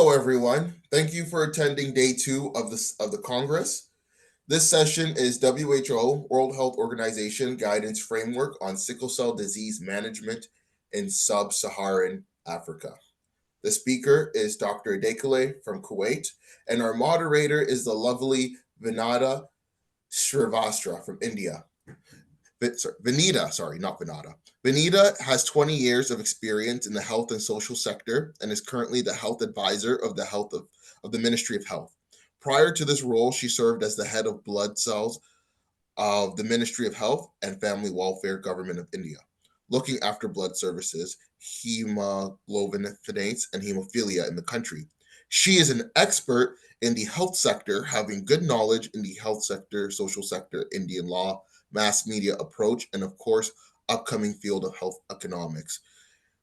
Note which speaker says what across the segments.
Speaker 1: Hello, everyone. Thank you for attending day two of the Congress. This session is WHO World Health Organization Guidance Framework on Sickle Cell Disease Management in Sub-Saharan Africa. The speaker is Dr. Adekale from Kuwait, and our moderator is the lovely Vinata Srivastava from India. Vanita, sorry, not Vinata. Vanita has 20 years of experience in the health and social sector and is currently the health advisor of of the Ministry of Health. Prior to this role, she served as the head of blood cells of the Ministry of Health and Family Welfare Government of India, looking after blood services, hemoglobinopathies, and hemophilia in the country. She is an expert in the health sector, having good knowledge in the health sector, social sector, Indian law, mass media approach, and of course, upcoming field of health economics.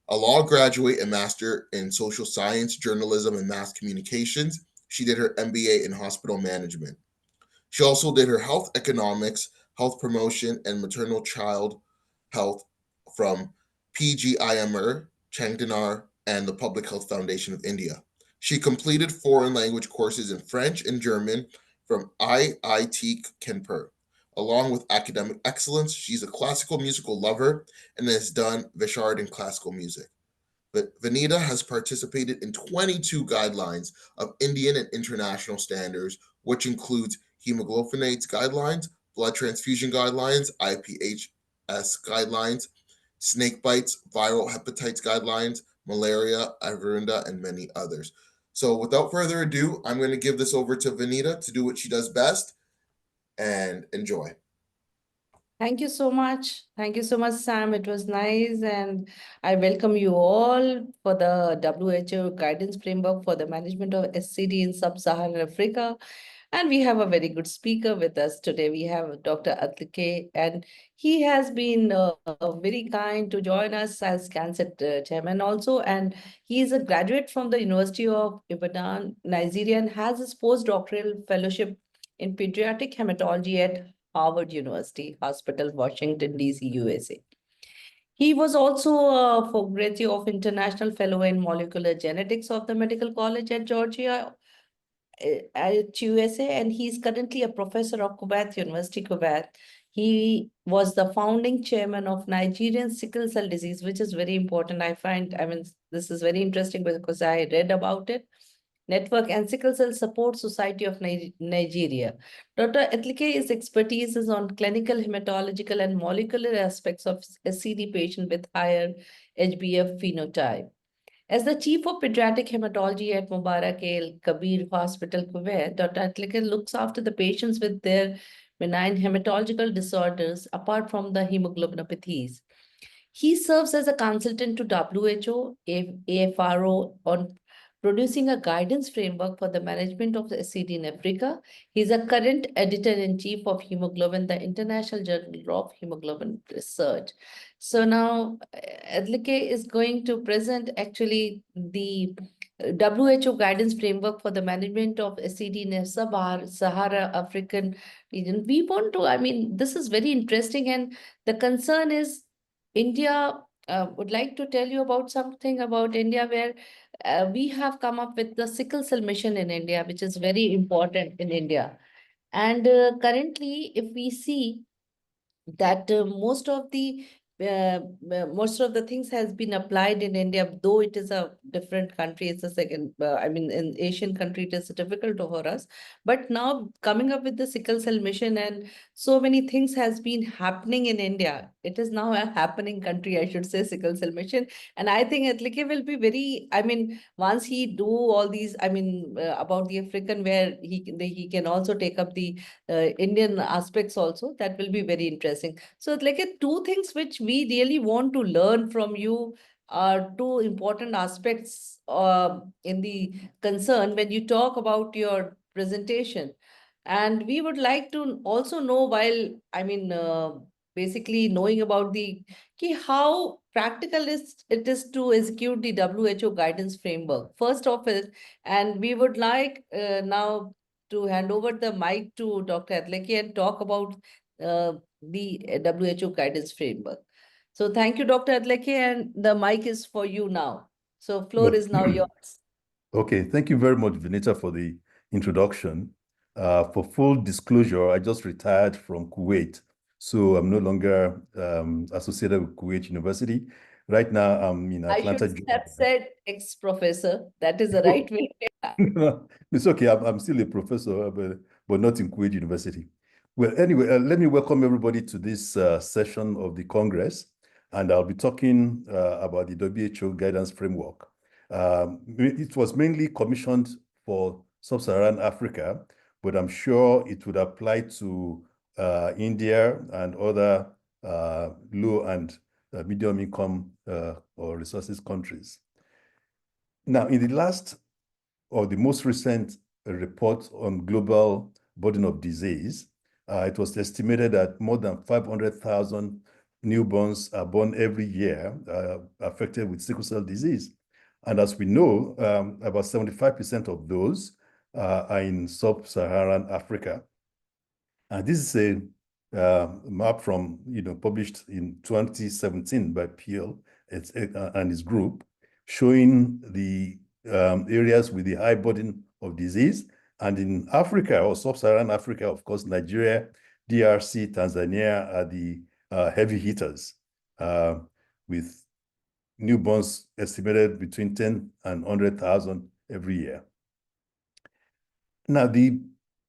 Speaker 1: A law graduate and master in social science, journalism, and mass communications, she did her MBA in hospital management. She also did her health economics, health promotion, and maternal child health from PGIMR, Changdinar, and the Public Health Foundation of India. She completed foreign language courses in French and German from IIT Kanpur. Along with academic excellence, she's a classical musical lover and has done Vishard in classical music. But Vanita has participated in 22 guidelines of Indian and international standards, which includes hemoglobinates guidelines, blood transfusion guidelines, IPHS guidelines, snake bites, viral hepatitis guidelines, malaria, Avirunda, and many others. So without further ado, I'm going to give this over to Vanita to do what she does best and enjoy.
Speaker 2: Thank you so much. Thank you so much, Sam. It was nice. And I welcome you all for the WHO guidance framework for the management of SCD in Sub-Saharan Africa. And we have a very good speaker with us today. We have Dr. Atlike, and he has been very kind to join us as Cancer chairman also. And he is a graduate from the University of Ibadan, Nigeria, and has his postdoctoral fellowship in pediatric hematology at Harvard University Hospital, Washington, D.C., USA. He was also a Fogarty of International Fellow in Molecular Genetics of the Medical College at Georgia at USA, and he's currently a professor of Kuwait University, Kuwait. He was the founding chairman of Nigerian sickle cell disease, which is very important. I mean, this is very interesting because I read about it. Network and Sickle Cell Support Society of Nigeria. Dr. Etlike's expertise is on clinical, hematological, and molecular aspects of SCD patient with higher HbF phenotype. As the Chief of Pediatric Hematology at Mubarak El Kabir Hospital, Kuwait, Dr. Atlikar looks after the patients with their benign hematological disorders apart from the hemoglobinopathies. He serves as a consultant to WHO, AFRO on producing a guidance framework for the management of the SCD in Africa. He is a current editor-in-chief of Hemoglobin, the International Journal of Hemoglobin Research. So now Adlike is going to present actually the WHO guidance framework for the management of SCD in Sahara African region. We want to, I mean, this is very interesting, and the concern is India would like to tell you about something about India where we have come up with the sickle cell mission in India, which is very important in India. And currently, if we see that most of the things has been applied in India, though it is a different country. It's a second, I mean, in Asian country, it is difficult for us. But now coming up with the sickle cell mission and so many things has been happening in India. It is now a happening country, I should say, sickle cell mission. And I think Atlike will be very, I mean, once he do all these, I mean, about the African, where he can also take up the Indian aspects also. That will be very interesting. So, like two things which we really want to learn from you are two important aspects in the concern when you talk about your presentation. And we would like to also know, while I mean, basically knowing about the how practical it is to execute the WHO guidance framework. First of it, and we would like now to hand over the mic to Dr. Adleki and talk about the WHO guidance framework. So thank you, Dr. Adleki, and the mic is for you now. So floor
Speaker 3: But
Speaker 2: is now yours.
Speaker 3: Okay, thank you very much, Vinita, for the introduction. For full disclosure, I just retired from Kuwait, so I'm no longer associated with Kuwait University. Right now, I'm in
Speaker 2: I should
Speaker 3: Atlanta,
Speaker 2: have
Speaker 3: Georgia.
Speaker 2: said ex-professor. That is the right way.
Speaker 3: It's okay. I'm still a professor, but not in Kuwait University. Well, anyway, let me welcome everybody to this session of the Congress, and I'll be talking about the WHO guidance framework. It was mainly commissioned for sub-Saharan Africa, but I'm sure it would apply to India and other low and medium income or resources countries. Now, in the last or the most recent report on global burden of disease, it was estimated that more than 500,000 newborns are born every year affected with sickle cell disease. And as we know, about 75% of those are in sub-Saharan Africa. And this is a map from, published in 2017 by Peel and his group, showing the areas with the high burden of disease. And in Africa, or sub-Saharan Africa, of course, Nigeria, DRC, Tanzania are the heavy hitters, with newborns estimated between 10 and 100,000 every year. Now, the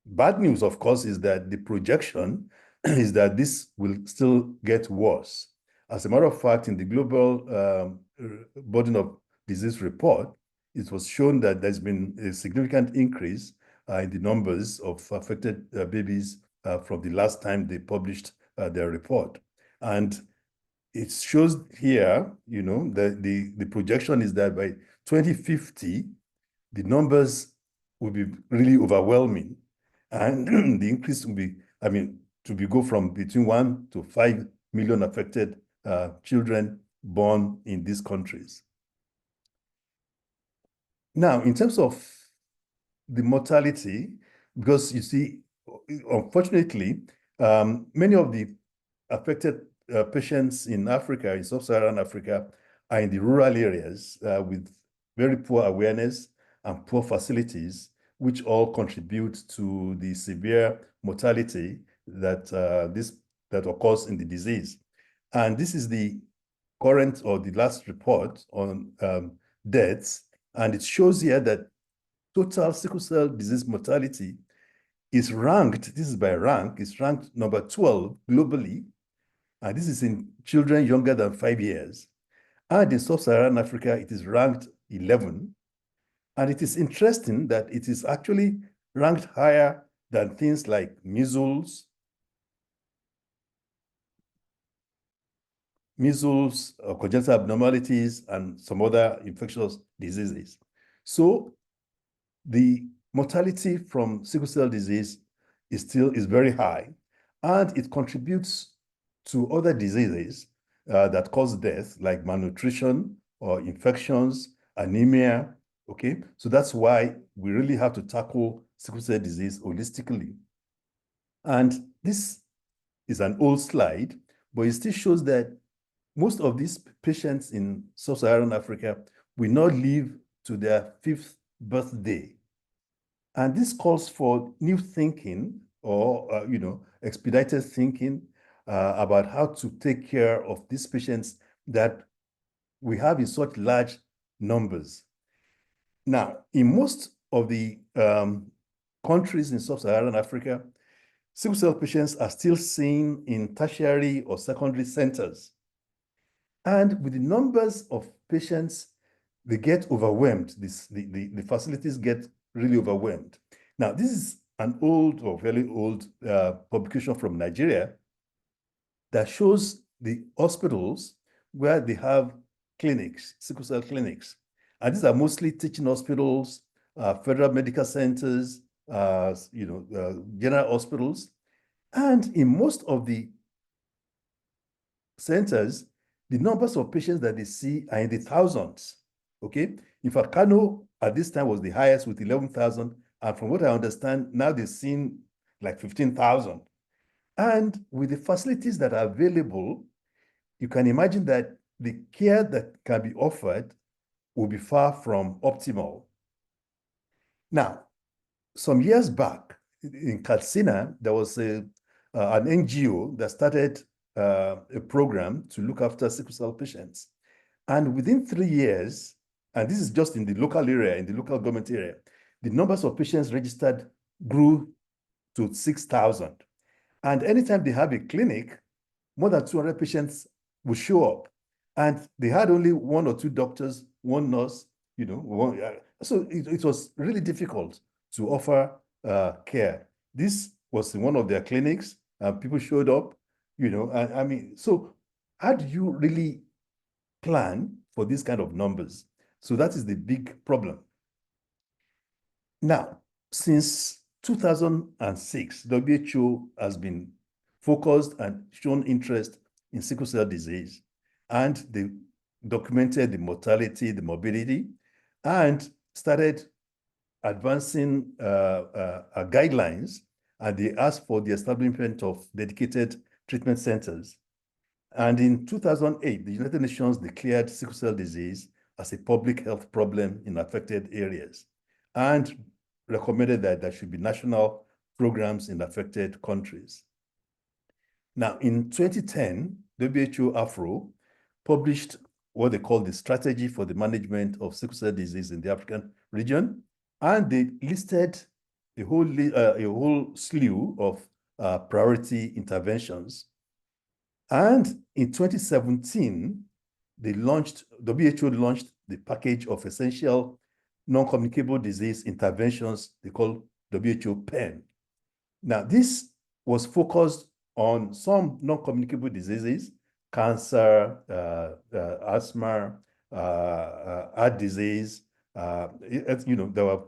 Speaker 3: bad news, of course, is that the projection is that this will still get worse. As a matter of fact, in the global burden of disease report, it was shown that there's been a significant increase in the numbers of affected babies from the last time they published their report. And it shows here, the projection is that by 2050, the numbers will be really overwhelming. And the increase will be, go from between 1 to 5 million affected children born in these countries. Now, in terms of the mortality, because you see, unfortunately, many of the affected patients in Africa, in sub-Saharan Africa, are in the rural areas with very poor awareness and poor facilities, which all contribute to the severe mortality that occurs in the disease. And this is the current or the last report on deaths, and it shows here that total sickle cell disease mortality is ranked, this is by rank, is ranked number 12 globally, and this is in children younger than 5 years. And in sub-Saharan Africa, it is ranked 11. And it is interesting that it is actually ranked higher than things like measles, congenital abnormalities, and some other infectious diseases. So the mortality from sickle cell disease is very high, and it contributes to other diseases that cause death, like malnutrition or infections, anemia. Okay, so that's why we really have to tackle sickle cell disease holistically. And this is an old slide, but it still shows that most of these patients in sub-Saharan Africa will not live to their 5th birthday. And this calls for new thinking or, expedited thinking about how to take care of these patients that we have in such large numbers. Now, in most of the countries in sub-Saharan Africa, sickle cell patients are still seen in tertiary or secondary centers. And with the numbers of patients, they get overwhelmed. The facilities get really overwhelmed. Now, this is an old or very old publication from Nigeria that shows the hospitals where they have clinics, sickle cell clinics. And these are mostly teaching hospitals, federal medical centers, general hospitals. And in most of the centers, the numbers of patients that they see are in the thousands, okay? In fact, Kano at this time was the highest with 11,000. And from what I understand, now they're seeing like 15,000. And with the facilities that are available, you can imagine that the care that can be offered will be far from optimal. Now, some years back in Katsina, there was an NGO that started a program to look after sickle cell patients. And within 3 years, and this is just in the local area, in the local government area, the numbers of patients registered grew to 6,000. And anytime they have a clinic, more than 200 patients will show up. And they had only 1 or 2 doctors, 1 nurse, so it was really difficult to offer care. This was in one of their clinics, and people showed up, and I mean, so how do you really plan for these kind of numbers? So that is the big problem. Now, since 2006, WHO has been focused and shown interest in sickle cell disease, and they documented the mortality, the morbidity, and started advancing guidelines, and they asked for the establishment of dedicated treatment centers. And in 2008, the United Nations declared sickle cell disease as a public health problem in affected areas and recommended that there should be national programs in affected countries. Now, in 2010, WHO Afro published what they call the Strategy for the Management of Sickle Cell Disease in the African region, and they listed a whole slew of priority interventions. And in 2017, WHO launched the package of essential non-communicable disease interventions they call WHO PEN. Now, this was focused on some non-communicable diseases, cancer, asthma, heart disease. There were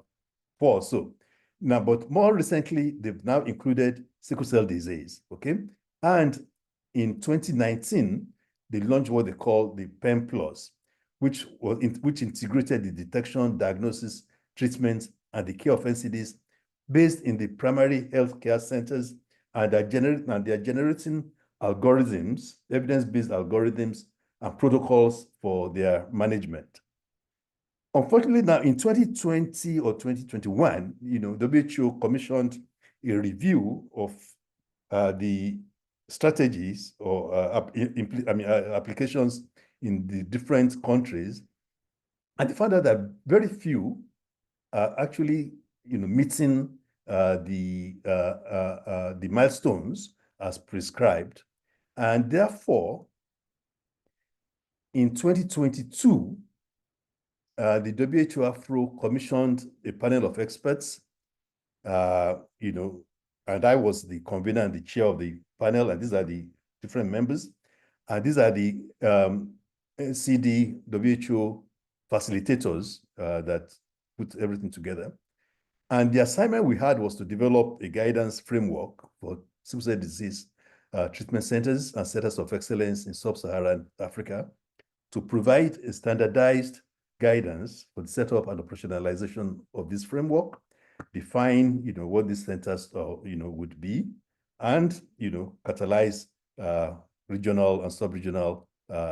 Speaker 3: 4 or so. Now, but more recently, they've now included sickle cell disease, okay? And in 2019, they launched what they call the PEN Plus, which integrated the detection, diagnosis, treatment, and the care of NCDs based in the primary healthcare centers, and they're generating algorithms, evidence-based algorithms, and protocols for their management. Unfortunately, now in 2020 or 2021, WHO commissioned a review of the strategies or applications in the different countries, and they found out that very few are actually, meeting the milestones as prescribed, and therefore, in 2022, the WHO Afro commissioned a panel of experts, and I was the convener and the chair of the panel, and these are the different members. And these are the CD WHO facilitators that put everything together. And the assignment we had was to develop a guidance framework for sickle cell disease treatment centers and centers of excellence in sub-Saharan Africa to provide a standardized guidance for the setup and operationalization of this framework, define, what these centers, would be, and, catalyze regional and sub-regional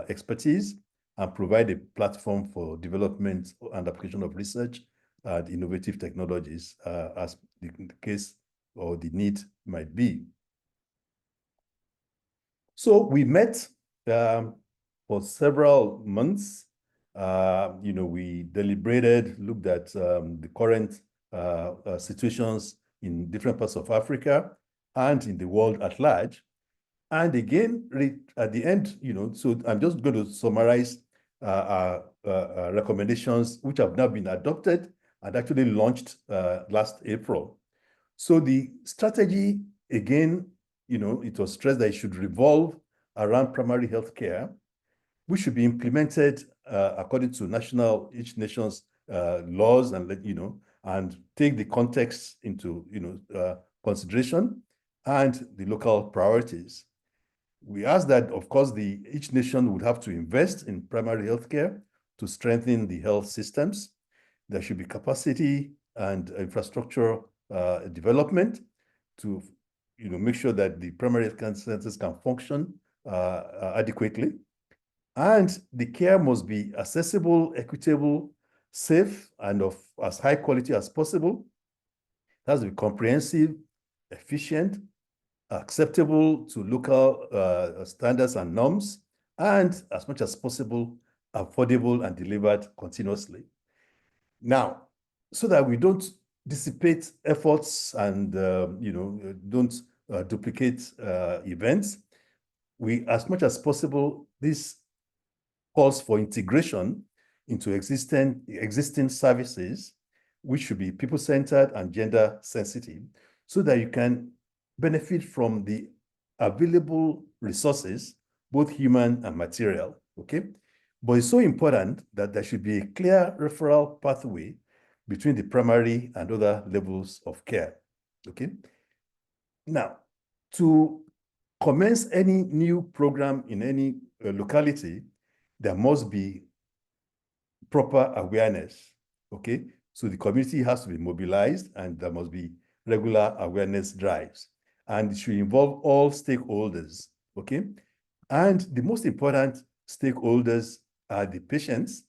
Speaker 3: expertise, and provide a platform for development and application of research and innovative technologies as the case or the need might be. So we met for several months. We deliberated, looked at the current situations in different parts of Africa and in the world at large. And again, at the end, so I'm just going to summarize our recommendations, which have now been adopted and actually launched last April. So the strategy, again, it was stressed that it should revolve around primary health care, which should be implemented according to each nation's laws, and and take the context into consideration and the local priorities. We ask that, of course, each nation would have to invest in primary health care to strengthen the health systems. There should be capacity and infrastructure development to make sure that the primary health care centers can function adequately. And the care must be accessible, equitable, safe and of as high quality as possible. It has to be comprehensive, efficient, acceptable to local standards and norms, and as much as possible, affordable and delivered continuously. Now, so that we don't dissipate efforts and don't duplicate events, we, as much as possible, this calls for integration into existing services, which should be people-centered and gender-sensitive, so that you can benefit from the available resources, both human and material, okay? But it's so important that there should be a clear referral pathway between the primary and other levels of care, okay? Now, to commence any new program in any locality, there must be proper awareness, okay? So the community has to be mobilized and there must be regular awareness drives. And it should involve all stakeholders, okay? And the most important stakeholders are the patients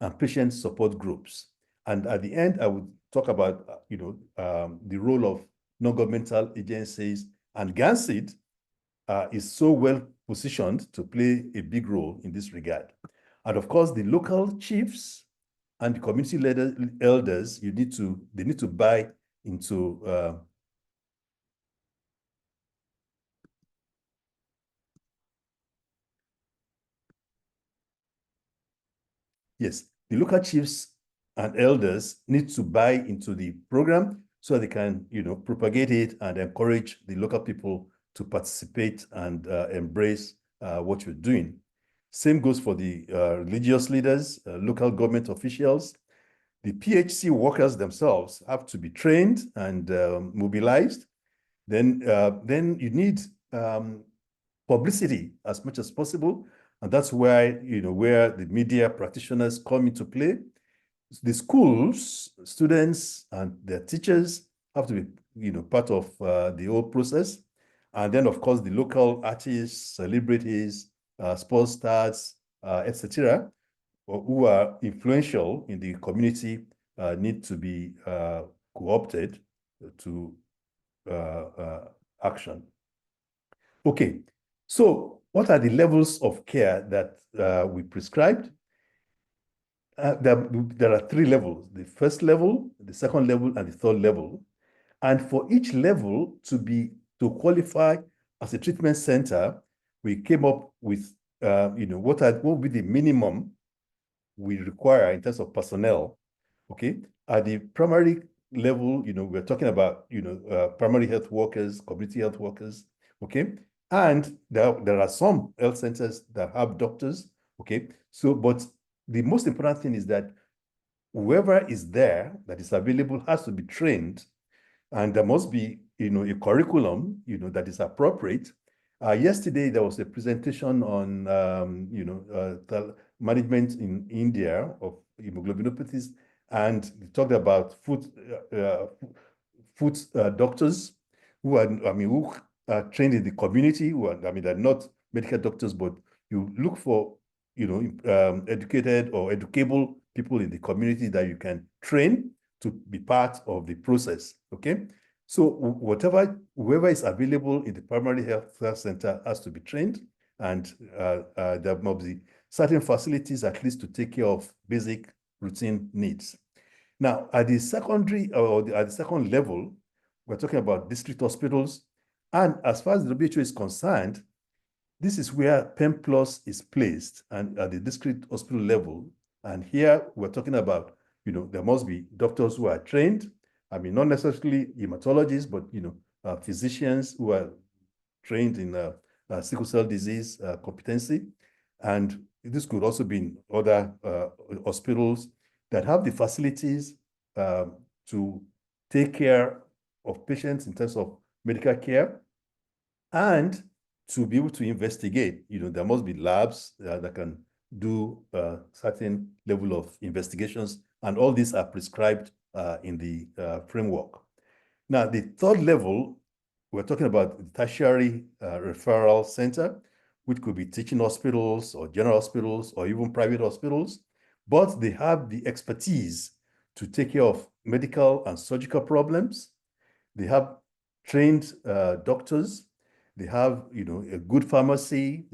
Speaker 3: and patient support groups. And at the end, I would talk about, the role of non-governmental agencies, and GANSID is so well positioned to play a big role in this regard. And of course, the local chiefs and the community elders, they need to buy into yes, the local chiefs and elders need to buy into the program so they can, propagate it and encourage the local people to participate and embrace what you're doing. Same goes for the religious leaders, local government officials. The PHC workers themselves have to be trained and mobilized. Then you need publicity as much as possible. And that's why, where the media practitioners come into play. The schools, students, and their teachers have to be, part of the whole process. And then, of course, the local artists, celebrities, sports stars, etc., who are influential in the community need to be co-opted to action. Okay, so what are the levels of care that we prescribed? There are 3 levels: the first level, the second level, and the third level. And for each level to qualify as a treatment center, we came up with what would be the minimum we require in terms of personnel. Okay, at the primary level, we're talking about primary health workers, community health workers. Okay, and there are some health centers that have doctors. Okay, so but the most important thing is that whoever is there that is available has to be trained, and there must be a curriculum that is appropriate. Yesterday there was a presentation on management in India of hemoglobinopathies, and they talked about foot doctors who are trained in the community. They're not medical doctors, but you look for educated or educable people in the community that you can train to be part of the process. Okay, so whoever is available in the primary health center has to be trained, and there must be certain facilities at least to take care of basic routine needs. Now, at the secondary or at the second level, we're talking about district hospitals, and as far as the WHO is concerned, this is where PEM Plus is placed, and at the district hospital level. And here we're talking about, there must be doctors who are trained. Not necessarily hematologists, but, physicians who are trained in sickle cell disease competency. And this could also be in other hospitals that have the facilities to take care of patients in terms of medical care, and to be able to investigate. There must be labs that can do certain level of investigations, and all these are prescribed in the framework. Now, the third level, we're talking about the tertiary referral center, which could be teaching hospitals or general hospitals or even private hospitals, but they have the expertise to take care of medical and surgical problems. They have trained doctors. They have, a good pharmacy,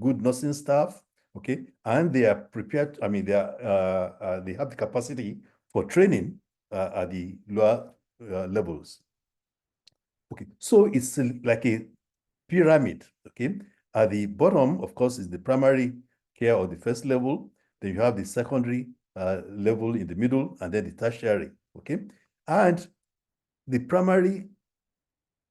Speaker 3: good nursing staff, okay? And they are prepared, they have the capacity for training at the lower levels. Okay, so it's like a pyramid, okay? At the bottom, of course, is the primary care or the first level. Then you have the secondary level in the middle, and then the tertiary, okay? And the primary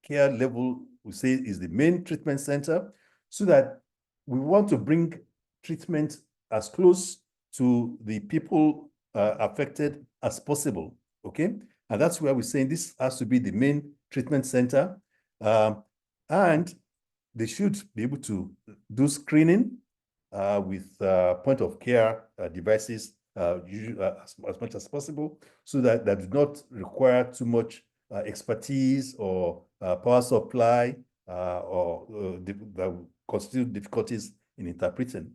Speaker 3: care level, we say, is the main treatment center, so that we want to bring treatment as close to the people affected as possible, okay? And that's where we're saying this has to be the main treatment center. And they should be able to do screening with point of care devices as much as possible, so that do not require too much expertise or power supply or that will constitute difficulties in interpreting.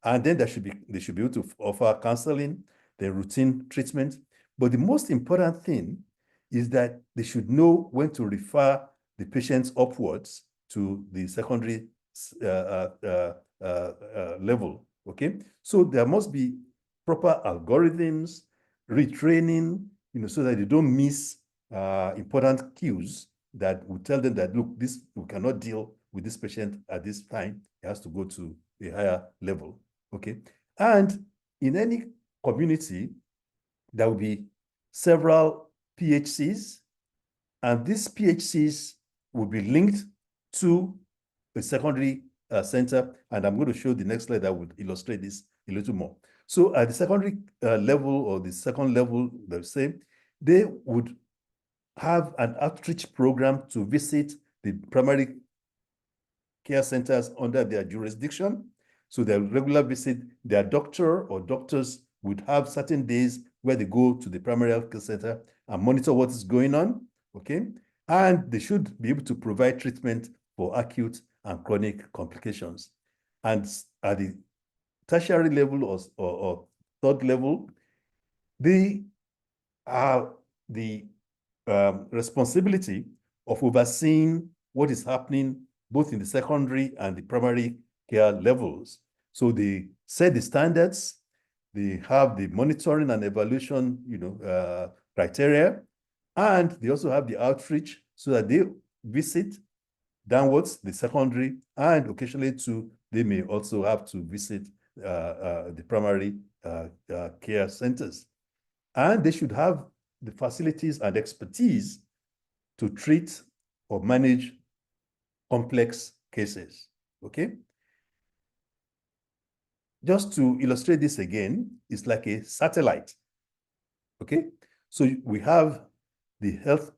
Speaker 3: And then they should be able to offer counseling, the routine treatment. But the most important thing is that they should know when to refer the patients upwards to the secondary level, okay? So there must be proper algorithms, retraining, so that they don't miss important cues that will tell them that, look, we cannot deal with this patient at this time. It has to go to a higher level, okay? And in any community, there will be several PHCs, and these PHCs will be linked to a secondary center. And I'm going to show the next slide that would illustrate this a little more. So at the secondary level, or the second level, let's say, they would have an outreach program to visit the primary care centers under their jurisdiction. So they'll regularly visit. Their doctor or doctors would have certain days where they go to the primary health care center and monitor what is going on, okay? And they should be able to provide treatment for acute and chronic complications. And at the tertiary level or third level, they are the responsibility of overseeing what is happening both in the secondary and the primary care levels. So they set the standards, they have the monitoring and evaluation, criteria, and they also have the outreach, so that they visit downwards the secondary, and occasionally too, they may also have to visit the primary care centers. And they should have the facilities and expertise to treat or manage complex cases, okay? Just to illustrate this again, it's like a satellite, okay? So we have the health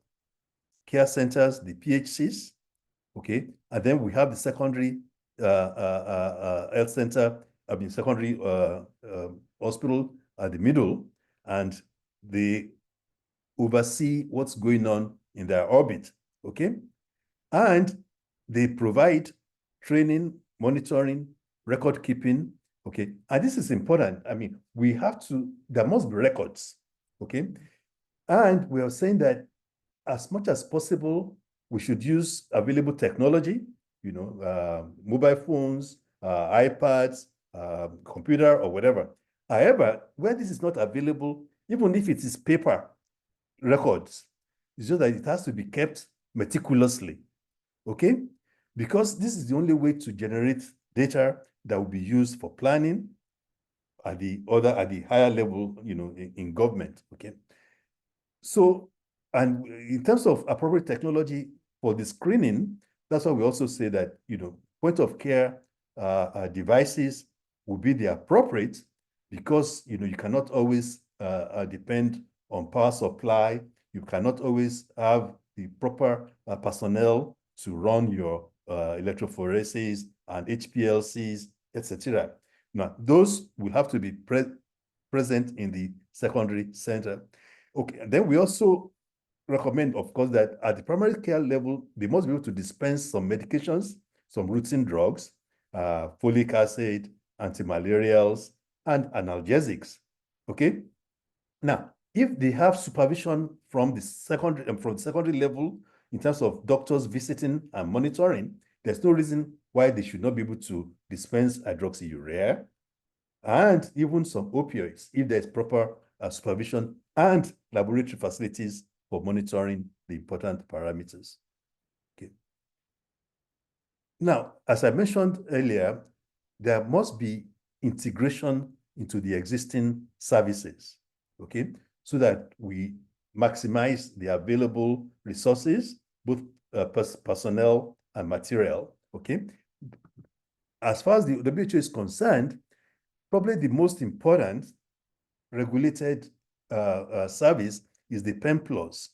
Speaker 3: care centers, the PHCs, okay? And then we have the secondary health center, secondary hospital at the middle, and they oversee what's going on in their orbit, okay? And they provide training, monitoring, record keeping, okay? And this is important. There must be records, okay? And we are saying that as much as possible, we should use available technology, mobile phones, iPads, computer, or whatever. However, where this is not available, even if it is paper records, it's just that it has to be kept meticulously, okay? Because this is the only way to generate data that will be used for planning at the higher level, in government, okay? So, and in terms of appropriate technology for the screening, that's why we also say that, point of care devices will be the appropriate, because, you cannot always depend on power supply. You cannot always have the proper personnel to run your electrophoresis and HPLCs, etc. Now, those will have to be present in the secondary center. Okay, and then we also recommend, of course, that at the primary care level, they must be able to dispense some medications, some routine drugs, folic acid, antimalarials, and analgesics. Okay. Now, if they have supervision from the secondary level in terms of doctors visiting and monitoring, there's no reason why they should not be able to dispense hydroxyurea and even some opioids if there's proper supervision and laboratory facilities for monitoring the important parameters. Okay. Now, as I mentioned earlier, there must be integration into the existing services, okay, so that we maximize the available resources, both personnel and material, okay. As far as the WHO is concerned, probably the most important regulated service is the PEM Plus.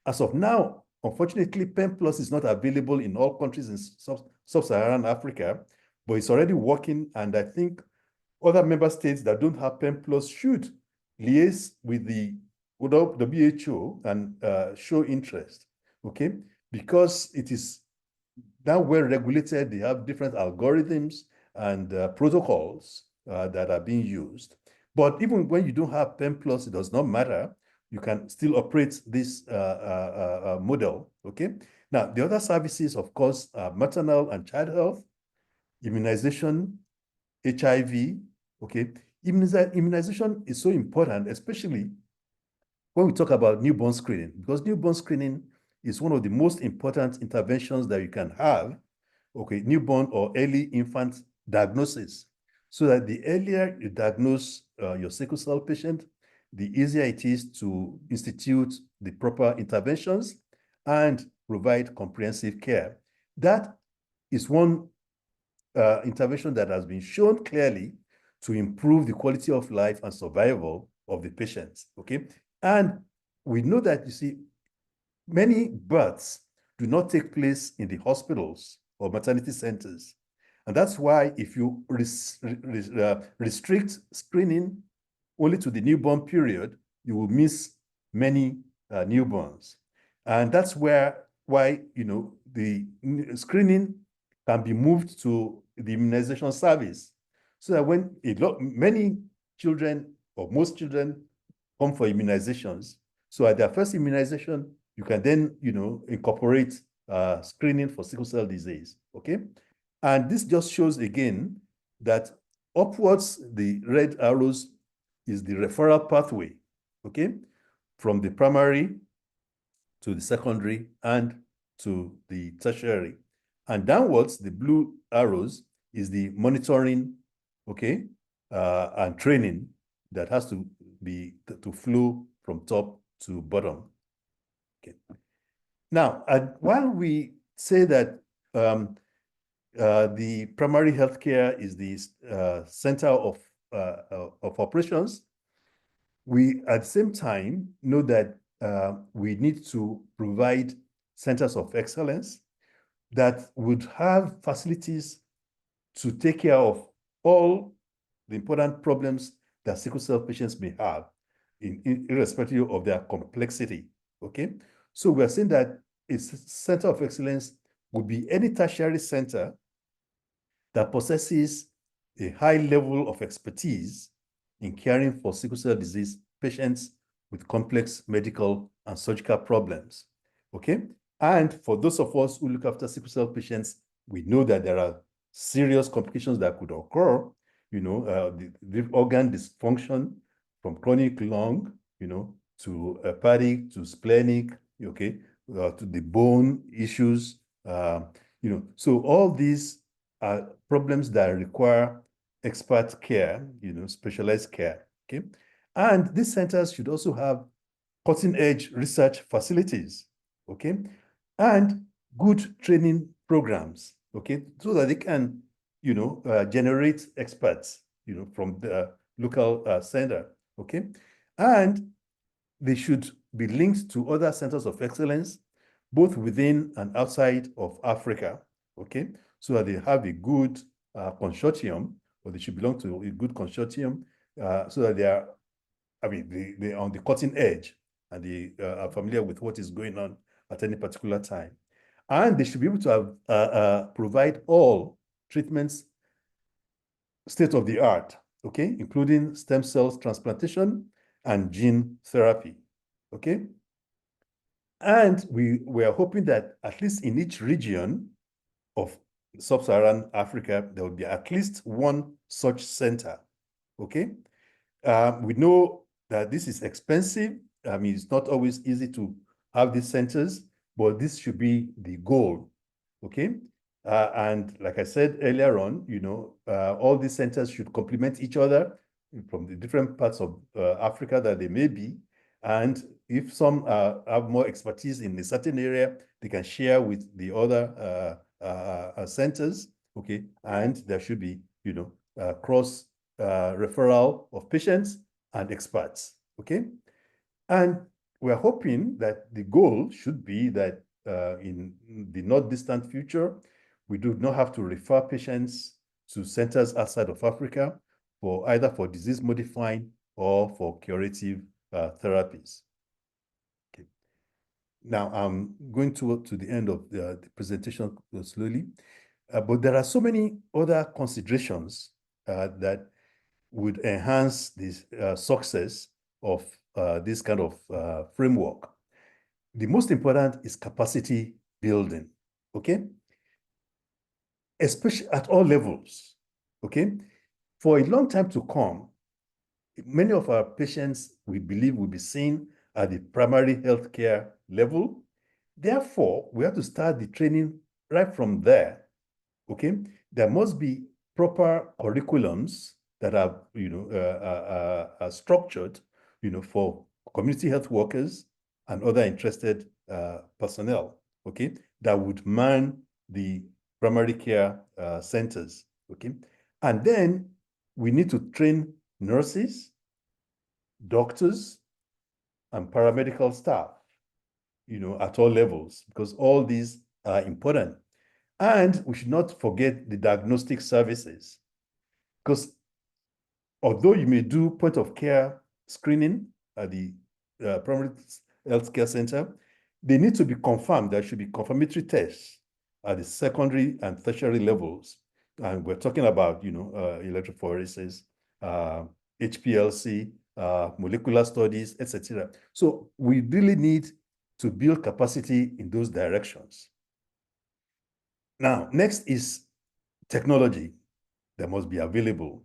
Speaker 3: As of now, unfortunately, PEM Plus is not available in all countries in sub-Saharan Africa, but it's already working, and I think other member states that don't have PEM Plus should liaise with the WHO and show interest, okay? Because it is now well regulated, they have different algorithms and protocols that are being used. But even when you don't have PEM Plus, it does not matter. You can still operate this model, okay? Now, the other services, of course, are maternal and child health, immunization, HIV, okay? Immunization is so important, especially when we talk about newborn screening, because newborn screening is one of the most important interventions that you can have, okay, newborn or early infant diagnosis, so that the earlier you diagnose your sickle cell patient, the easier it is to institute the proper interventions and provide comprehensive care. That is one intervention that has been shown clearly to improve the quality of life and survival of the patients, okay? And we know that, you see, many births do not take place in the hospitals or maternity centers. And that's why if you restrict screening only to the newborn period, you will miss many newborns. And that's why, you know, the screening can be moved to the immunization service, so that when many children or most children come for immunizations, so at their first immunization, you can then, you know, incorporate screening for sickle cell disease, okay? And this just shows again that upwards, the red arrows is the referral pathway, okay? From the primary to the secondary and to the tertiary. And downwards, the blue arrows is the monitoring, okay, and training that has to be to flow from top to bottom. Okay. Now, while we say that the primary healthcare is the center of operations, we at the same time know that we need to provide centers of excellence that would have facilities to take care of all the important problems that sickle cell patients may have, irrespective of their complexity, okay? So we're saying that a center of excellence would be any tertiary center that possesses a high level of expertise in caring for sickle cell disease patients with complex medical and surgical problems, okay? And for those of us who look after sickle cell patients, we know that there are serious complications that could occur, you know, the organ dysfunction from chronic lung, you know, to hepatic, to splenic, okay, to the bone issues, you know. So all these are problems that require expert care, you know, specialized care, okay? And these centers should also have cutting-edge research facilities, okay? And good training programs, okay? So that they can, you know, generate experts, you know, from the local center, okay? And they should be linked to other centers of excellence, both within and outside of Africa, okay? So that they have a good consortium, or they should belong to a good consortium, so that they are, I mean, they are on the cutting edge and they are familiar with what is going on at any particular time. And they should be able to have, provide all treatments state of the art, okay, including stem cells transplantation and gene therapy, okay? And we are hoping that at least in each region of sub-Saharan Africa, there will be at least one such center, okay? We know that this is expensive. I mean, it's not always easy to have these centers, but this should be the goal, okay? And like I said earlier on, all these centers should complement each other from the different parts of Africa that they may be. And if some have more expertise in a certain area, they can share with the other centers, okay? And there should be, cross referral of patients and experts, okay? And we're hoping that the goal should be that in the not distant future, we do not have to refer patients to centers outside of Africa for either for disease modifying or for curative therapies. Okay. Now I'm going to the end of the presentation slowly, but there are so many other considerations that would enhance the success of this kind of framework. The most important is capacity building, okay? Especially at all levels, okay? For a long time to come, many of our patients, we believe, will be seen at the primary healthcare level. Therefore, we have to start the training right from there, okay? There must be proper curriculums that are structured, for community health workers and other interested personnel, okay, that would man the primary care centers, okay? And then we need to train nurses, doctors, and paramedical staff, at all levels, because all these are important. And we should not forget the diagnostic services, because although you may do point of care screening at the primary health care center, they need to be confirmed. There should be confirmatory tests at the secondary and tertiary levels. And we're talking about, electrophoresis, HPLC, molecular studies, etc. So we really need to build capacity in those directions. Now, next is technology that must be available.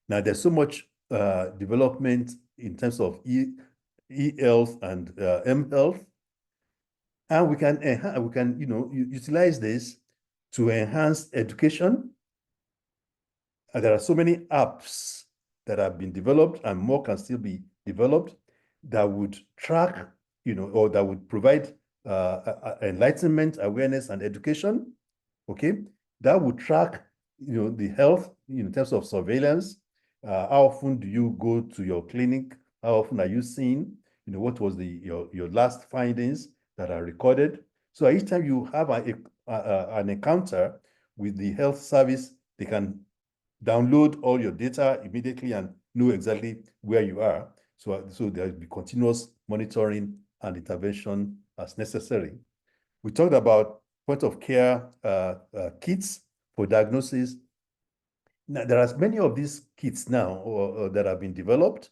Speaker 3: Now, there's so much development in terms of e-health and m-health, and we can utilize this to enhance education. And there are so many apps that have been developed, and more can still be developed, that would track, or that would provide enlightenment, awareness, and education. Okay, that would track, the health in terms of surveillance. How often do you go to your clinic? How often are you seen? What was your last findings that are recorded? So each time you have an encounter with the health service, they can download all your data immediately and know exactly where you are. So there will be continuous monitoring and intervention as necessary. We talked about point of care kits for diagnosis. Now, there are many of these kits now that have been developed,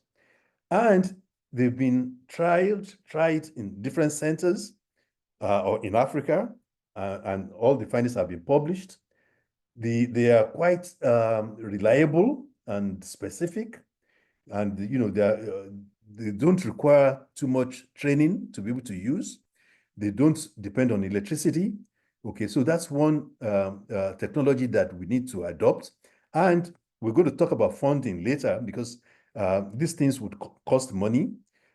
Speaker 3: and they've been tried in different centers or in Africa, and all the findings have been published. They are quite reliable and specific, and they don't require too much training to be able to use. They don't depend on electricity. Okay, so that's one technology that we need to adopt. And we're going to talk about funding later, because these things would cost money,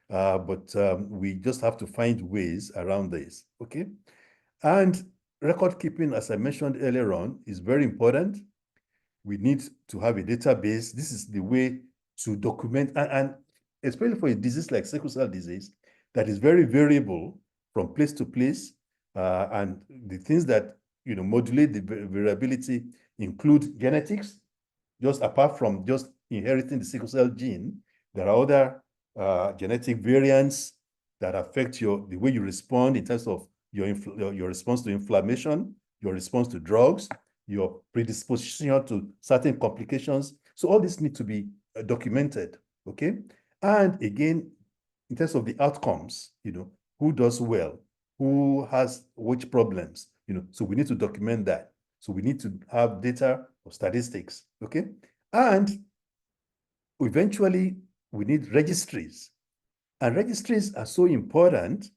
Speaker 3: but we just have to find ways around this, okay? And record keeping, as I mentioned earlier on, is very important. We need to have a database. This is the way to document, and especially for a disease like sickle cell disease, that is very variable from place to place. And the things that modulate the variability include genetics. Just apart from just inheriting the sickle cell gene, there are other genetic variants that affect the way you respond in terms of your response to inflammation, your response to drugs, your predisposition to certain complications. So all this need to be documented, okay? And again, in terms of the outcomes, who does well, who has which problems, so we need to document that. So we need to have data or statistics, okay? And eventually, we need registries. And registries are so important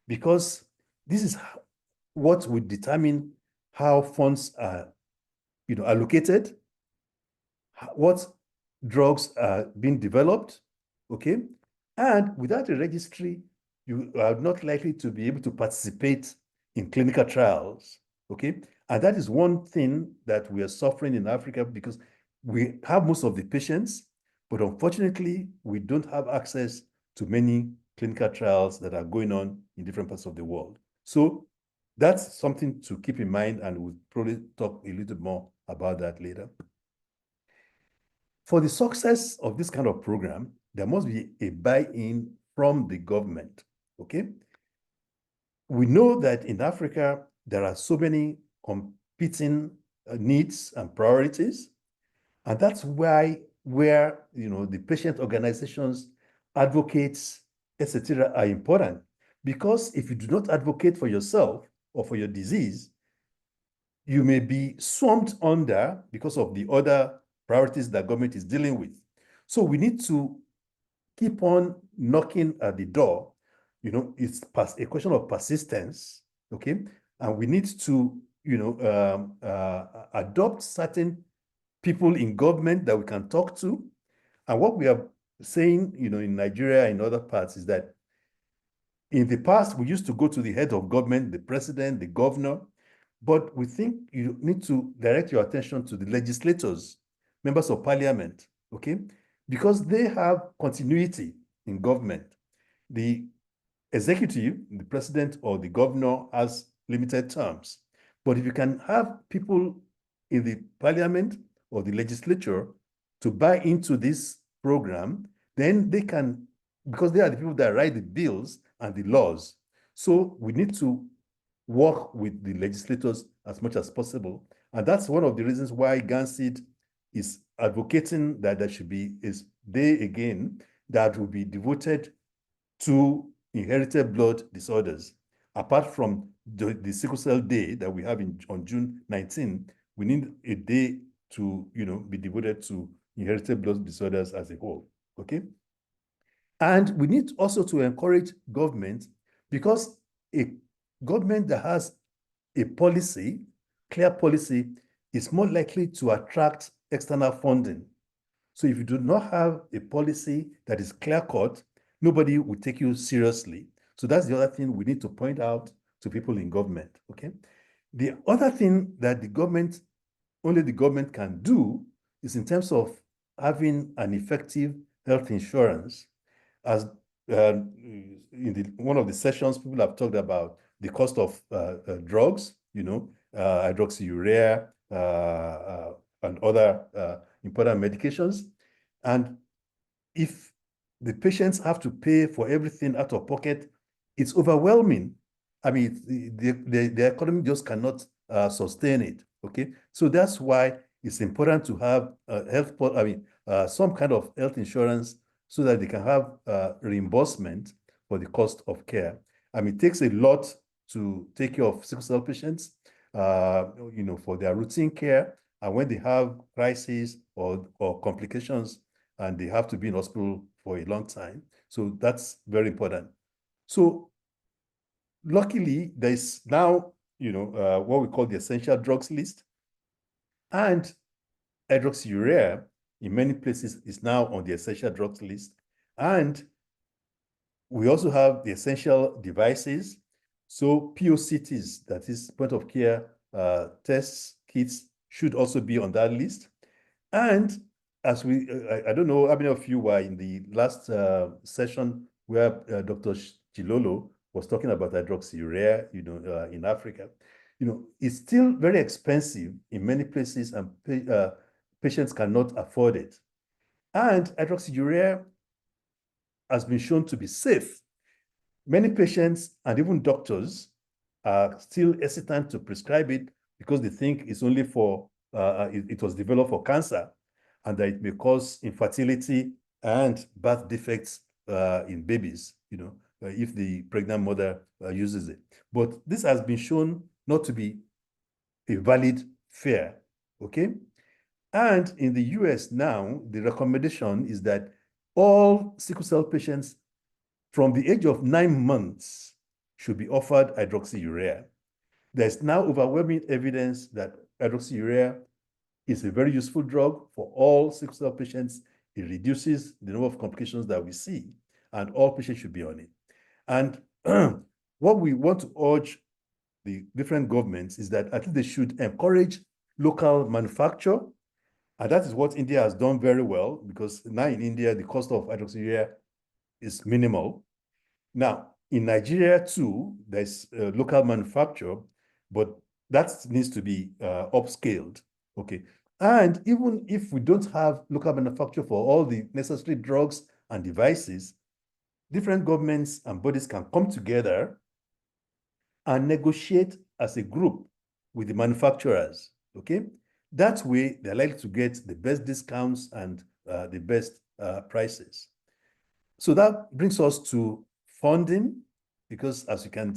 Speaker 3: because this is what will determine how funds are, allocated, what drugs are being developed, okay? And without a registry, you are not likely to be able to participate in clinical trials, okay? And that is one thing that we are suffering in Africa because we have most of the patients, but unfortunately, we don't have access to many clinical trials that are going on in different parts of the world. So that's something to keep in mind, and we'll probably talk a little more about that later. For the success of this kind of program, there must be a buy-in from the government, okay? We know that in Africa, there are so many competing needs and priorities, and that's where the patient organizations, advocates, etc., are important. Because if you do not advocate for yourself or for your disease, you may be swamped under because of the other priorities that government is dealing with. So we need to keep on knocking at the door. It's a question of persistence, okay? And we need to, adopt certain people in government that we can talk to. And what we are saying, in Nigeria and other parts is that in the past, we used to go to the head of government, the president, the governor, but we think you need to direct your attention to the legislators, members of parliament, okay? Because they have continuity in government. The executive, the president or the governor, has limited terms. But if you can have people in the parliament or the legislature to buy into this program, then they can, because they are the people that write the bills and the laws. So we need to work with the legislators as much as possible. And that's one of the reasons why GANSID is advocating that there should be a day again that will be devoted to inherited blood disorders. Apart from the sickle cell day that we have on June 19, we need a day to be devoted to inherited blood disorders as a whole, okay? And we need also to encourage government, because a government that has a policy, clear policy, is more likely to attract external funding. So if you do not have a policy that is clear-cut, nobody will take you seriously. So that's the other thing we need to point out to people in government, okay? The other thing that only the government can do is in terms of having an effective health insurance. As in one of the sessions, people have talked about the cost of drugs, hydroxyurea and other important medications. And if the patients have to pay for everything out of pocket, it's overwhelming. I mean, the economy just cannot sustain it, okay? So that's why it's important to have some kind of health insurance so that they can have reimbursement for the cost of care. I mean, it takes a lot to take care of sickle cell patients, for their routine care. And when they have crises or complications and they have to be in hospital for a long time. So that's very important. So luckily, there's now, what we call the essential drugs list. And hydroxyurea in many places is now on the essential drugs list. And we also have the essential devices. So POCTs, that is point of care tests, kits, should also be on that list. And as I don't know how many of you were in the last session where Dr. Chilolo was talking about hydroxyurea, in Africa. It's still very expensive in many places, and patients cannot afford it. And hydroxyurea has been shown to be safe. Many patients and even doctors are still hesitant to prescribe it because they think it's only for, it was developed for cancer. and that it may cause infertility and birth defects in babies, if the pregnant mother uses it. But this has been shown not to be a valid fear, okay? And in the US now, the recommendation is that all sickle cell patients from the age of 9 months should be offered hydroxyurea. There's now overwhelming evidence that hydroxyurea is a very useful drug for all sickle cell patients. It reduces the number of complications that we see, and all patients should be on it. And what we want to urge the different governments is that at least they should encourage local manufacture. And that is what India has done very well, because now in India, the cost of hydroxyurea is minimal. Now, in Nigeria too, there's local manufacture, but that needs to be upscaled, okay? And even if we don't have local manufacture for all the necessary drugs and devices, different governments and bodies can come together and negotiate as a group with the manufacturers, okay? That way, they're likely to get the best discounts and the best prices. So that brings us to funding, because as you can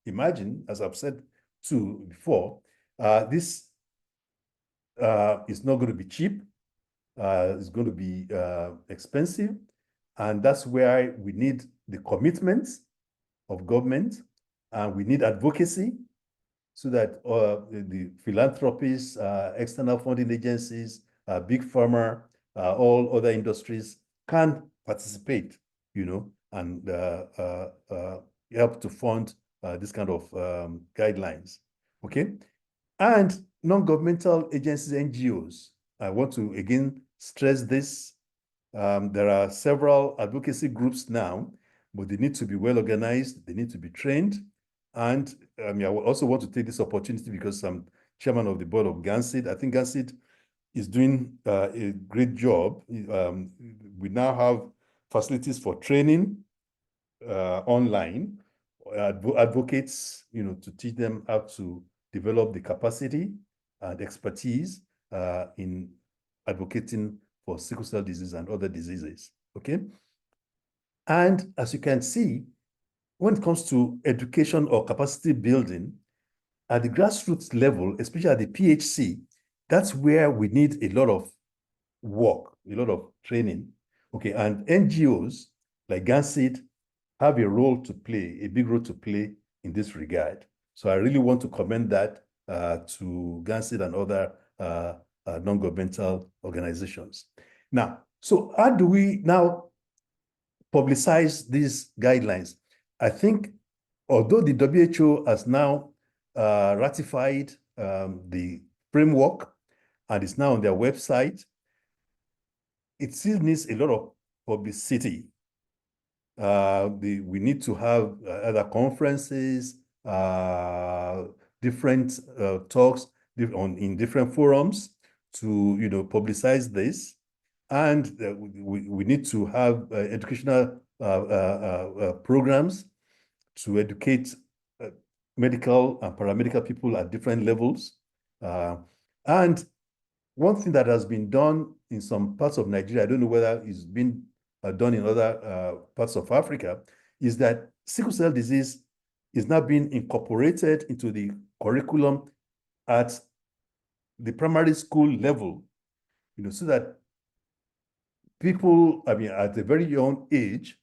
Speaker 3: imagine, as I've said too before, this is not going to be cheap. It's going to be expensive. And that's where we need the commitment of government, and we need advocacy, so that the philanthropists, external funding agencies, big pharma, all other industries can participate, and help to fund this kind of guidelines, okay? And non-governmental agencies, NGOs, I want to again stress this. There are several advocacy groups now, but they need to be well organized, they need to be trained. And I also want to take this opportunity, because I'm chairman of the board of GANSID. I think GANSID is doing a great job. We now have facilities for training online, advocates, to teach them how to develop the capacity and expertise in advocating for sickle cell disease and other diseases, okay? And as you can see, when it comes to education or capacity building, at the grassroots level, especially at the PHC, that's where we need a lot of work, a lot of training, okay? And NGOs like GANSID have a role to play, a big role to play in this regard. So I really want to commend that to GANSID and other non-governmental organizations. Now, so how do we now publicize these guidelines? I think, although the WHO has now ratified the framework and it's now on their website, it still needs a lot of publicity. We need to have other conferences, different talks in different forums to publicize this, and we need to have educational programs to educate medical and paramedical people at different levels. And one thing that has been done in some parts of Nigeria, I don't know whether it's been done in other parts of Africa, is that sickle cell disease is now being incorporated into the curriculum at the primary school level, so that people, at a very young age,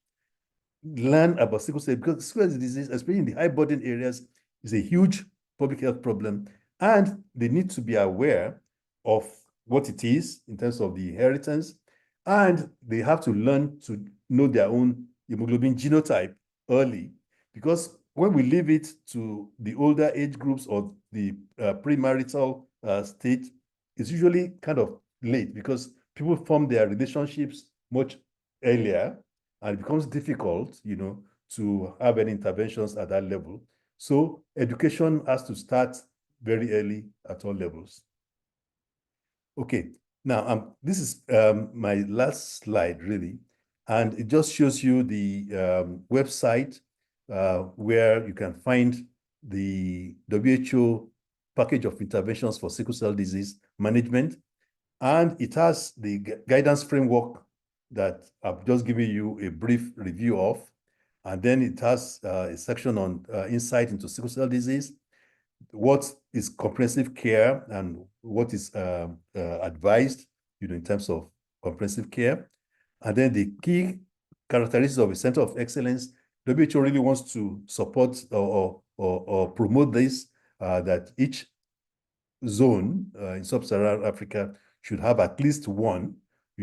Speaker 3: learn about sickle cell, because sickle cell disease, especially in the high burden areas, is a huge public health problem, and they need to be aware of what it is in terms of the inheritance, and they have to learn to know their own hemoglobin genotype early, because when we leave it to the older age groups or the premarital state, it's usually kind of late, because people form their relationships much earlier, and it becomes difficult, to have any interventions at that level. So education has to start very early at all levels. Okay, now this is my last slide, really, and it just shows you the website where you can find the WHO package of interventions for sickle cell disease management. And it has the guidance framework that I've just given you a brief review of. And then it has a section on insight into sickle cell disease, what is comprehensive care and what is advised, in terms of comprehensive care. And then the key characteristics of a center of excellence. WHO really wants to support or promote this, that each zone in sub-Saharan Africa should have at least one,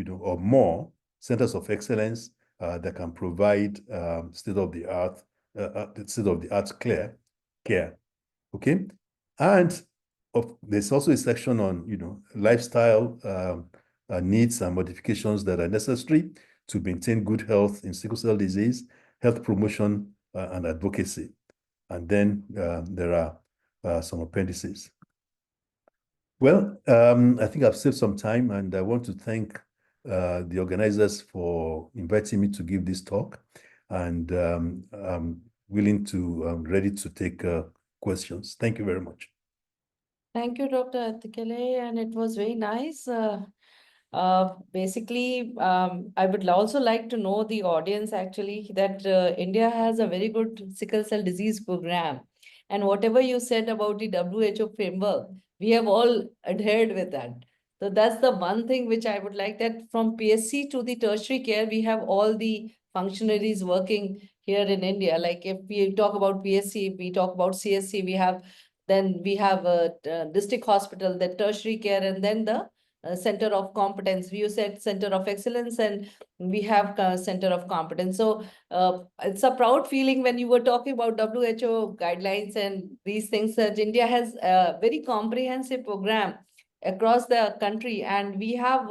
Speaker 3: or more centers of excellence that can provide state-of-the-art care. Okay, and there's also a section on lifestyle needs and modifications that are necessary to maintain good health in sickle cell disease, health promotion and advocacy. And then there are some appendices. Well, I think I've saved some time, and I want to thank the organizers for inviting me to give this talk, and I'm ready to take questions. Thank you very much.
Speaker 2: Thank you, Dr. Atikele, and it was very nice. Basically, I would also like to know the audience actually that India has a very good sickle cell disease program. And whatever you said about the WHO framework, we have all adhered with that. So that's the one thing which I would like, that from PSC to the tertiary care, we have all the functionaries working here in India. Like if we talk about PSC, we talk about CSC, then we have a district hospital, the tertiary care, and then the center of competence. You said center of excellence, and we have center of competence. So it's a proud feeling when you were talking about WHO guidelines and these things, that India has a very comprehensive program across the country, and we have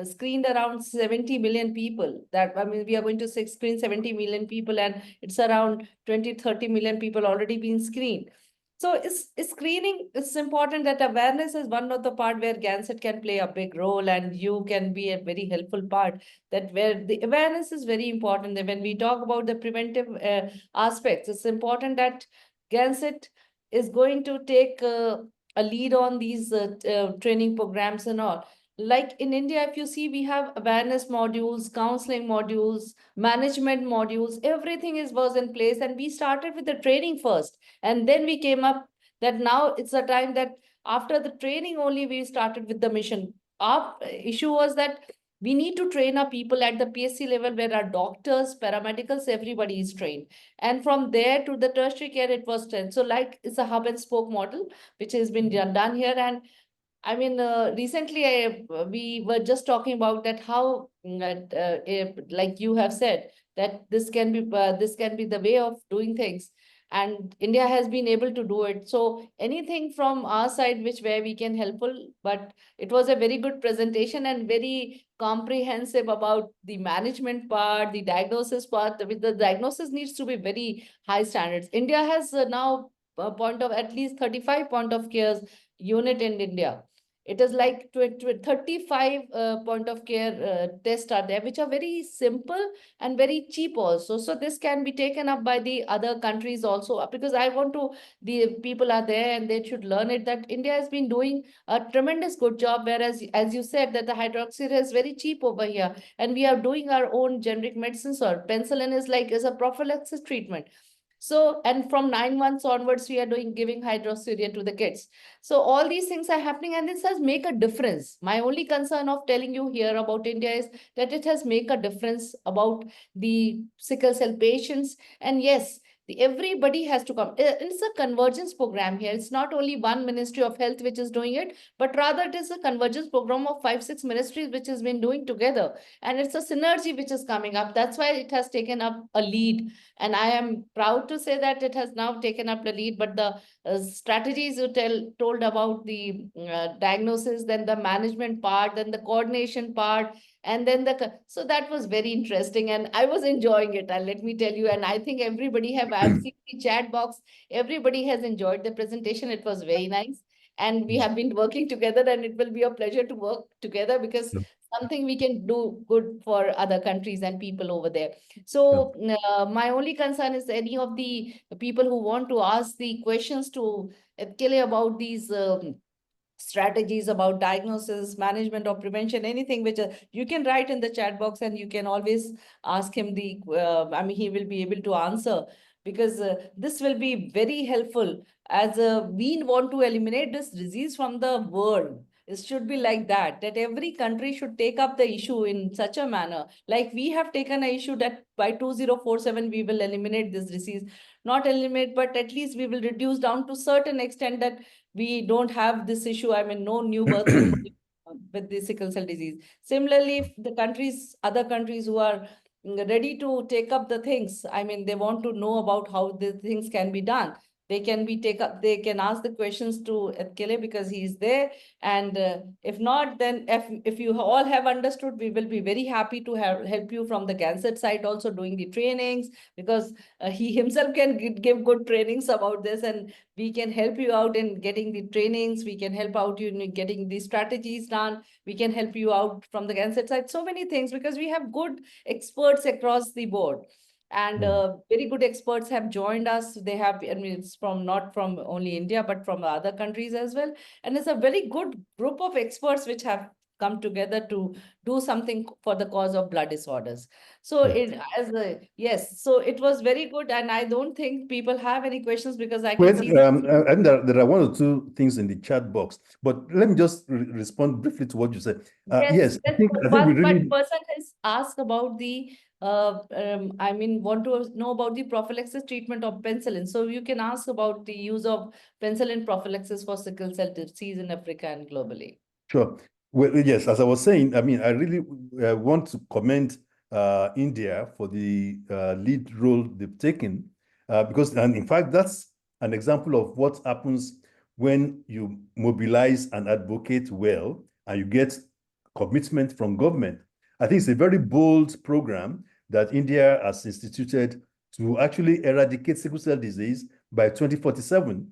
Speaker 2: screened around 70 million people. That, I mean, we are going to screen 70 million people, and it's around 20-30 million people already been screened. So screening, it's important that awareness is one of the part where Gansett can play a big role, and you can be a very helpful part, that where the awareness is very important. That when we talk about the preventive aspects, it's important that Gansett is going to take a lead on these training programs and all. Like in India, if you see, we have awareness modules, counseling modules, management modules, everything was in place, and we started with the training first. And then we came up that now it's a time that after the training only we started with the mission. Our issue was that we need to train our people at the PSC level, where our doctors, paramedicals, everybody is trained. And from there to the tertiary care, it was trained. So like it's a hub and spoke model, which has been done here. And I mean, recently we were just talking about that how, like you have said, that this can be the way of doing things, and India has been able to do it. So anything from our side which where we can helpful, but it was a very good presentation and very comprehensive about the management part, the diagnosis part. With the diagnosis needs to be very high standards. India has now a point of at least 35 point of cares unit in India. It is like 35 point of care tests are there, which are very simple and very cheap also. So this can be taken up by the other countries also, because I want to, the people are there and they should learn it, that India has been doing a tremendous good job. Whereas, as you said, that the hydroxyl is very cheap over here, and we are doing our own generic medicines, or penicillin is a prophylaxis treatment. So, and from 9 months onwards, we are giving hydroxyurea to the kids. So all these things are happening, and this has make a difference. My only concern of telling you here about India is that it has make a difference about the sickle cell patients. And yes, everybody has to come. It's a convergence program here. It's not only one Ministry of Health which is doing it, but rather it is a convergence program of 5-6 ministries which has been doing together. And it's a synergy which is coming up. That's why it has taken up a lead. And I am proud to say that it has now taken up the lead. But the strategies you told about the diagnosis, then the management part, then the coordination part, and then so that was very interesting, and I was enjoying it. Let me tell you, and I think everybody I've seen the chat box, everybody has enjoyed the presentation. It was very nice, and we have been working together, and it will be a pleasure to work together, because something we can do good for other countries and people over there. So my only concern is any of the people who want to ask the questions to Kelly about these strategies about diagnosis, management, or prevention, anything which you can write in the chat box, and you can always ask him I mean, he will be able to answer, because this will be very helpful, as we want to eliminate this disease from the world. It should be like that, that every country should take up the issue in such a manner. Like we have taken an issue that by 2047, we will eliminate this disease. Not eliminate, but at least we will reduce down to certain extent, that we don't have this issue. I mean, no new birth with the sickle cell disease. Similarly, if the other countries who are ready to take up the things, I mean, they want to know about how the things can be done. They can ask the questions to Etkele, because he's there. And if not, then if you all have understood, we will be very happy to help you from the Gansett side also doing the trainings, because he himself can give good trainings about this, and we can help you out in getting the trainings. We can help out you in getting the strategies done. We can help you out from the Gansett side. So many things, because we have good experts across the board. And very good experts have joined us. They have, I mean, it's from not from only India, but from other countries as well. And it's a very good group of experts which have come together to do something for the cause of blood disorders. So yes, so it was very good, and I don't think people have any questions, because I can
Speaker 3: Well,
Speaker 2: see that.
Speaker 3: and there are one or two things in the chat box, but let me just respond briefly to what you said.
Speaker 2: Yes,
Speaker 3: Yes, I
Speaker 2: yes.
Speaker 3: think we
Speaker 2: One
Speaker 3: really
Speaker 2: person has asked about the I mean, want to know about the prophylaxis treatment of penicillin. So you can ask about the use of penicillin prophylaxis for sickle cell disease in Africa and globally.
Speaker 3: sure. Well, yes, as I was saying, I mean, I really want to commend India for the lead role they've taken, because, and in fact, that's an example of what happens when you mobilize and advocate well, and you get commitment from government. I think it's a very bold program that India has instituted to actually eradicate sickle cell disease by 2047.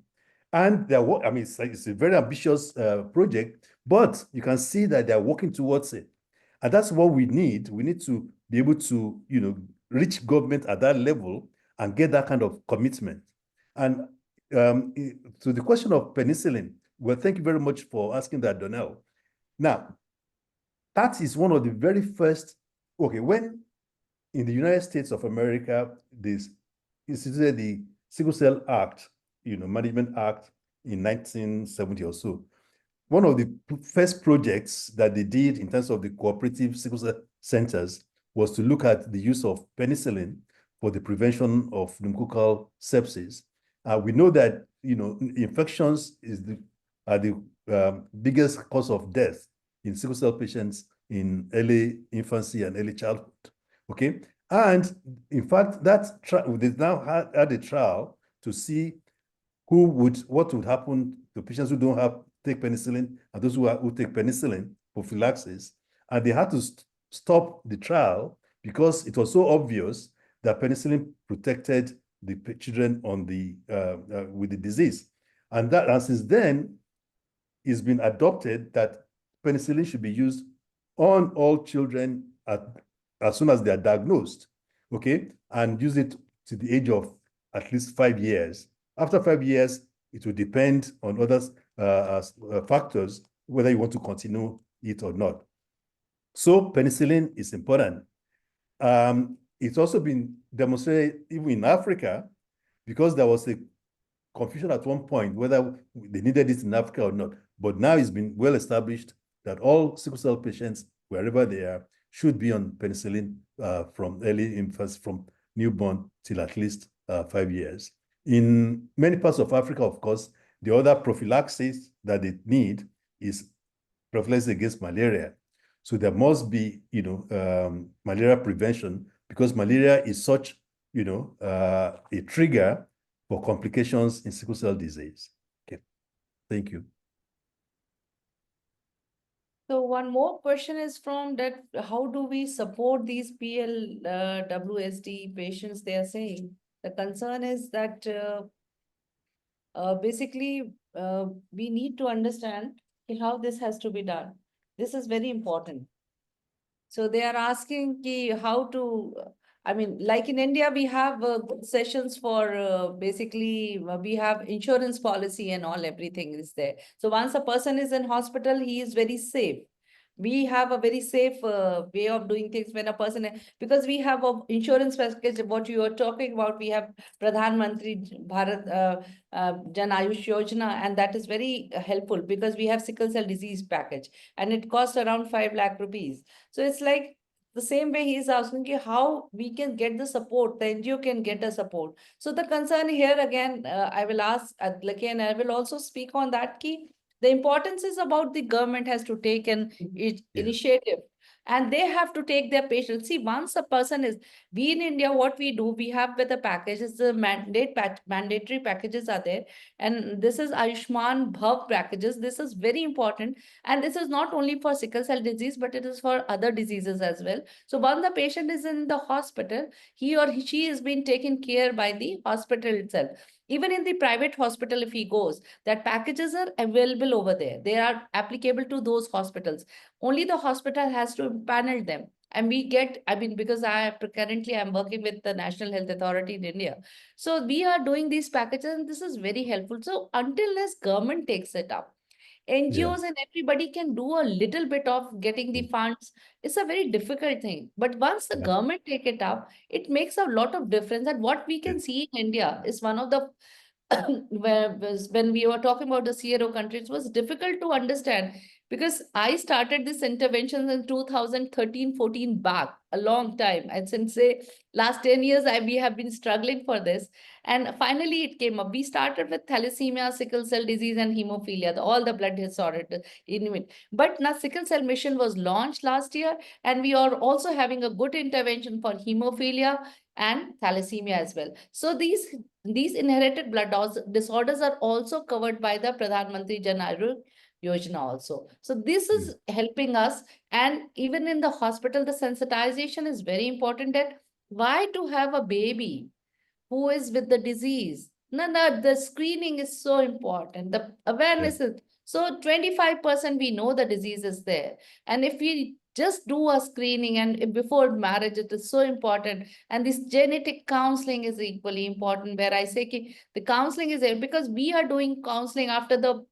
Speaker 3: And I mean, it's a very ambitious project, but you can see that they're working towards it. And that's what we need. We need to be able to, reach government at that level and get that kind of commitment. And to the question of penicillin, well, thank you very much for asking that, Donnell. Now, that is one of the very first, okay, when in the United States of America, this instituted the Sickle Cell Act, Management Act in 1970 or so. One of the first projects that they did in terms of the cooperative sickle cell centers was to look at the use of penicillin for the prevention of pneumococcal sepsis. We know that infections are the biggest cause of death in sickle cell patients in early infancy and early childhood. Okay, and in fact, they now had a trial to see what would happen to patients who don't take penicillin and those who take penicillin prophylaxis. And they had to stop the trial because it was so obvious that penicillin protected the children with the disease. And since then, it's been adopted that penicillin should be used on all children as soon as they are diagnosed, okay, and use it to the age of at least 5 years. After 5 years, it will depend on other factors, whether you want to continue it or not. So penicillin is important. It's also been demonstrated even in Africa, because there was a confusion at one point whether they needed it in Africa or not. But now it's been well established that all sickle cell patients, wherever they are, should be on penicillin from early infancy, from newborn till at least 5 years. In many parts of Africa, of course, the other prophylaxis that they need is prophylaxis against malaria. So there must be, malaria prevention, because malaria is such, a trigger for complications in sickle cell disease. Okay, thank you.
Speaker 2: So one more question is from that, how do we support these PLWSD patients, they are saying? The concern is that basically we need to understand how this has to be done. This is very important. So they are asking how to, I mean, like in India, we have good sessions for basically we have insurance policy and all, everything is there. So once a person is in hospital, he is very safe. We have a very safe way of doing things when a person, because we have a insurance package, what you are talking about, we have Pradhan Mantri Bharat Jan Ayush Yojana, and that is very helpful because we have sickle cell disease package and it costs around 5 lakh rupees. So it's like the same way he is asking you how we can get the support, the NGO can get a support. So the concern here again, I will ask Adlake, and I will also speak on that key. The importance is about the government has to take an initiative, and they have to take their patients. See, once a person is, we in India, what we do, we have with the packages, the mandatory packages are there. And this is Ayushman Bhav packages. This is very important. And this is not only for sickle cell disease, but it is for other diseases as well. So once the patient is in the hospital, he or she is being taken care by the hospital itself. Even in the private hospital, if he goes, that packages are available over there. They are applicable to those hospitals. Only the hospital has to panel them. And we get, I mean, because currently I'm working with the National Health Authority in India. So we are doing these packages and this is very helpful. So until this government takes it up,
Speaker 3: Yeah.
Speaker 2: NGOs and everybody can do a little bit of getting the funds. It's a very difficult thing. But once the
Speaker 3: Yeah.
Speaker 2: government take it up, it makes a lot of difference. And what we
Speaker 3: Yeah.
Speaker 2: can see in India is one of the where was when we were talking about the CRO countries, it was difficult to understand because I started this interventions in 2013-14 back a long time. And since say last 10 years, we have been struggling for this. And finally it came up. We started with thalassemia, sickle cell disease, and hemophilia, all the blood disorder in it. But now sickle cell mission was launched last year, and we are also having a good intervention for hemophilia and thalassemia as well. So these inherited blood disorders are also covered by the Pradhan Mantri Jan Arogya Yojana also. So this
Speaker 3: Yeah.
Speaker 2: is helping us. And even in the hospital, the sensitization is very important that why to have a baby who is with the disease. No, no, the screening is so important. The
Speaker 3: Yeah.
Speaker 2: awareness is so 25% we know the disease is there. And if we just do a screening and before marriage, it is so important. And this genetic counseling is equally important, where I say the counseling is there because we are doing counseling after the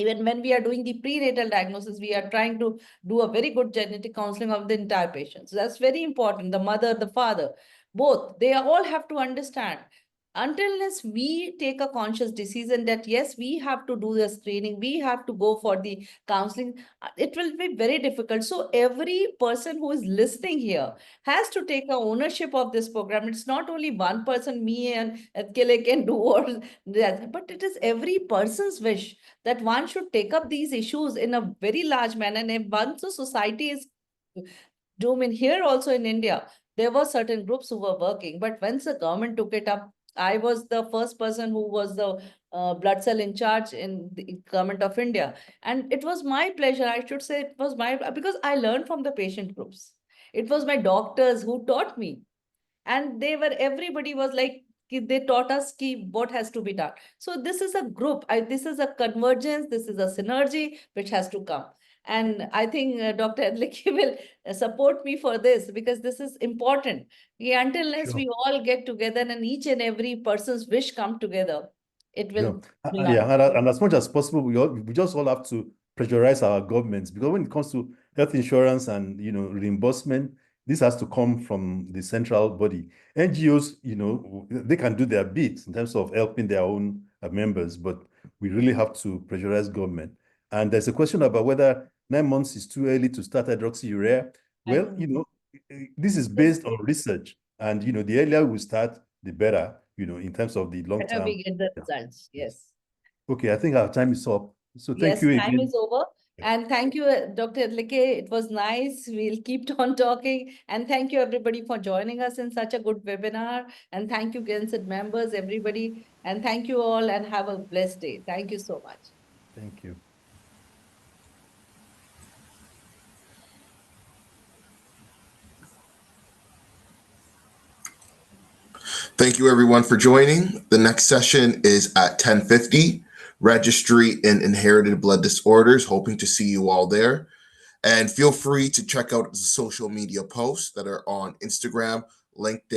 Speaker 2: even when we are doing the prenatal diagnosis, we are trying to do a very good genetic counseling of the entire patient. So that's very important. The mother, the father, both, they all have to understand. Until unless we take a conscious decision that yes, we have to do the screening, we have to go for the counseling, it will be very difficult. So every person who is listening here has to take a ownership of this program. It's not only one person, me and Kele can do all that, but it is every person's wish that one should take up these issues in a very large manner. And if once the society is doing here also in India, there were certain groups who were working, but once the government took it up, I was the first person who was the blood cell in charge in the government of India. And it was my pleasure, I should say it was my, because I learned from the patient groups. It was my doctors who taught me, and they were, everybody was like, they taught us what has to be done. So this is a group, this is a convergence, this is a synergy which has to come. And I think Dr. Adliki will support me for this because this is important. Yeah, until unless
Speaker 3: Sure.
Speaker 2: we all get together and each and every person's wish come together, it will
Speaker 3: Sure.
Speaker 2: not.
Speaker 3: Yeah, and as much as possible, we just all have to pressurize our governments because when it comes to health insurance and reimbursement, this has to come from the central body. NGOs, they can do their bit in terms of helping their own members, but we really have to pressurize government. And there's a question about whether 9 months is too early to start hydroxyurea.
Speaker 2: I
Speaker 3: Well,
Speaker 2: don't know.
Speaker 3: this is based on research, and the earlier we start, the better, in terms of the long
Speaker 2: Better
Speaker 3: term.
Speaker 2: we get the
Speaker 3: Yeah.
Speaker 2: results.
Speaker 3: Yes.
Speaker 2: Yes.
Speaker 3: Okay, I think our time is up. So thank
Speaker 2: Yes,
Speaker 3: you
Speaker 2: time is
Speaker 3: again.
Speaker 2: over.
Speaker 3: Yeah.
Speaker 2: And thank you, Dr. Adlike. It was nice. We'll keep on talking. And thank you, everybody, for joining us in such a good webinar. And thank you, Gensid members, everybody. And thank you all and have a blessed day. Thank you so much.
Speaker 3: Thank you.
Speaker 1: Thank you everyone for joining. The next session is at 10:50, Registry in Inherited Blood Disorders. Hoping to see you all there. And feel free to check out the social media posts that are on Instagram, LinkedIn.